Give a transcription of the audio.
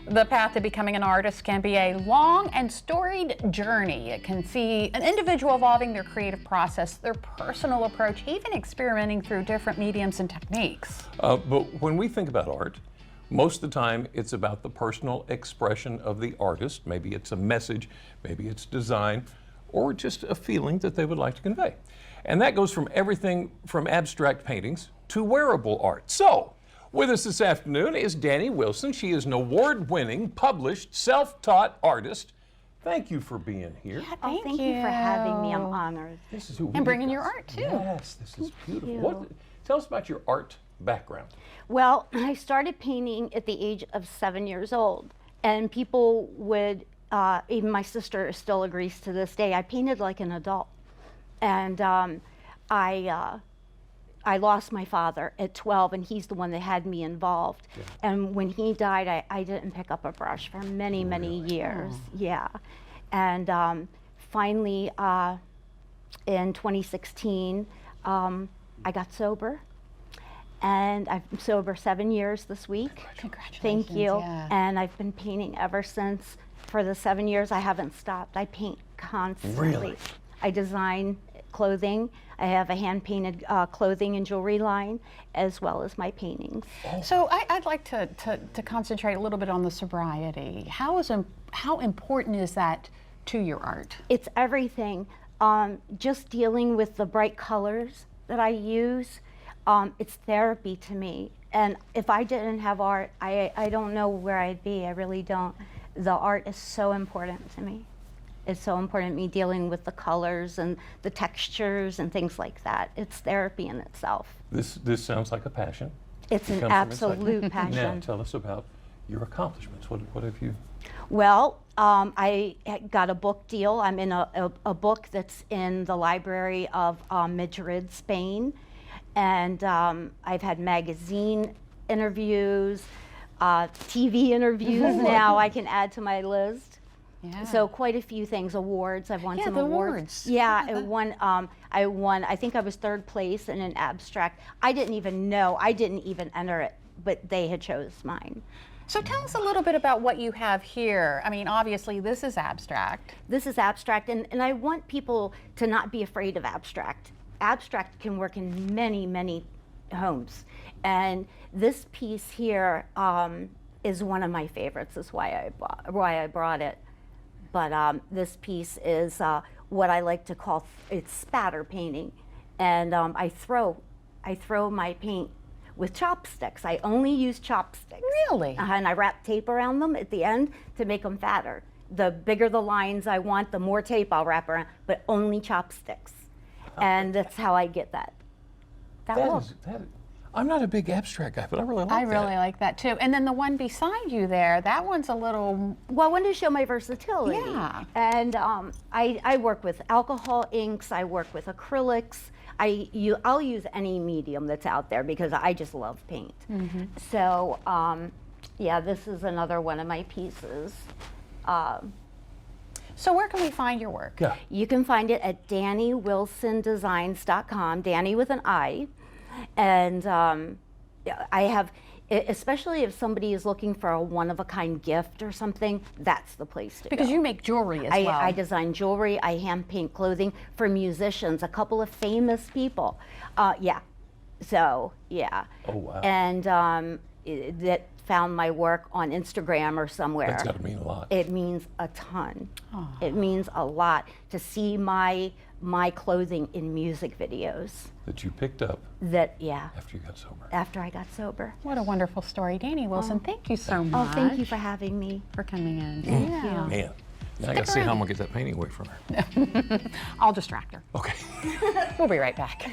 The path to becoming an artist can be a long and storied journey. It can see an individual evolving their creative process, their personal approach, even experimenting through different mediums and techniques. But when we think about art, most of the time it's about the personal expression of the artist. Maybe it's a message, maybe it's design, or just a feeling that they would like to convey. And that goes from everything from abstract paintings to wearable art. So, with us this afternoon is Dani Wilson. She is an award-winning, published, self-taught artist. Thank you for being here. Yeah, thank you for having me. I'm honored. This is who and bringing your art, too. Yes, this is beautiful. Tell us about your art background. Well, I started painting at the age of 7 years old, and people would, even my sister still agrees to this day, I painted like an adult. And I lost my father at 12, and he's the one that had me involved. Yeah. And when he died, I didn't pick up a brush for many, many years. Oh. Yeah. And finally, in 2016, I got sober. And I'm sober 7 years this week. Congratulations. Thank you. Yeah. And I've been painting ever since. For the 7 years, I haven't stopped. I paint constantly. Really? I design clothing. I have a hand-painted clothing and jewelry line, as well as my paintings. So I'd like to concentrate a little bit on the sobriety. How important is that to your art? It's everything. Just dealing with the bright colors that I use, it's therapy to me. And if I didn't have art, I don't know where I'd be. I really don't. The art is so important to me. It's so important to me, dealing with the colors and the textures and things like that. It's therapy in itself. This sounds like a passion. It's an absolute passion. Now tell us about your accomplishments. What have you? Well, I got a book deal. I'm in a book that's in the library of Madrid, Spain. And I've had magazine interviews, TV interviews now I can add to my list. Yeah. So quite a few things, awards. I've won some awards. Yeah, I won, I think I was third place in an abstract. I didn't even know, I didn't even enter it, but they had chose mine. So tell us a little bit about what you have here. I mean, obviously this is abstract. This is abstract, and I want people to not be afraid of abstract. Abstract can work in many, many homes. And this piece here is one of my favorites. That's why I brought it. But this piece is what I like to call, it's spatter painting. And I throw my paint with chopsticks. I only use chopsticks. Really? And I wrap tape around them at the end to make them fatter. The bigger the lines I want, the more tape I'll wrap around, but only chopsticks. And that's how I get that. I'm not a big abstract guy, but I really like that. I really like that too. And then the one beside you there, that one's a little... Well, I wanted to show my versatility. Yeah. And I work with alcohol inks, I work with acrylics. I'll use any medium that's out there because I just love paint. Mm-hmm. So, yeah, this is another one of my pieces. So where can we find your work? Yeah. You can find it at DaniWilsonDesigns.com, Dani with an I. And I have, especially if somebody is looking for a one-of-a-kind gift or something, that's the place to go. Because you make jewelry as well. I design jewelry, I hand paint clothing for musicians, a couple of famous people. Yeah, so, yeah. Oh, wow. And that found my work on Instagram or somewhere. That's got to mean a lot. It means a ton. Oh. It means a lot to see my clothing in music videos. That you picked up. That, yeah. After you got sober. After I got sober. What a wonderful story. Dani Wilson, thank you so much. Oh, thank you for having me. For coming in. Thank you. Man, now I got to see how I'm going to get that painting away from her. I'll distract her. Okay. We'll be right back.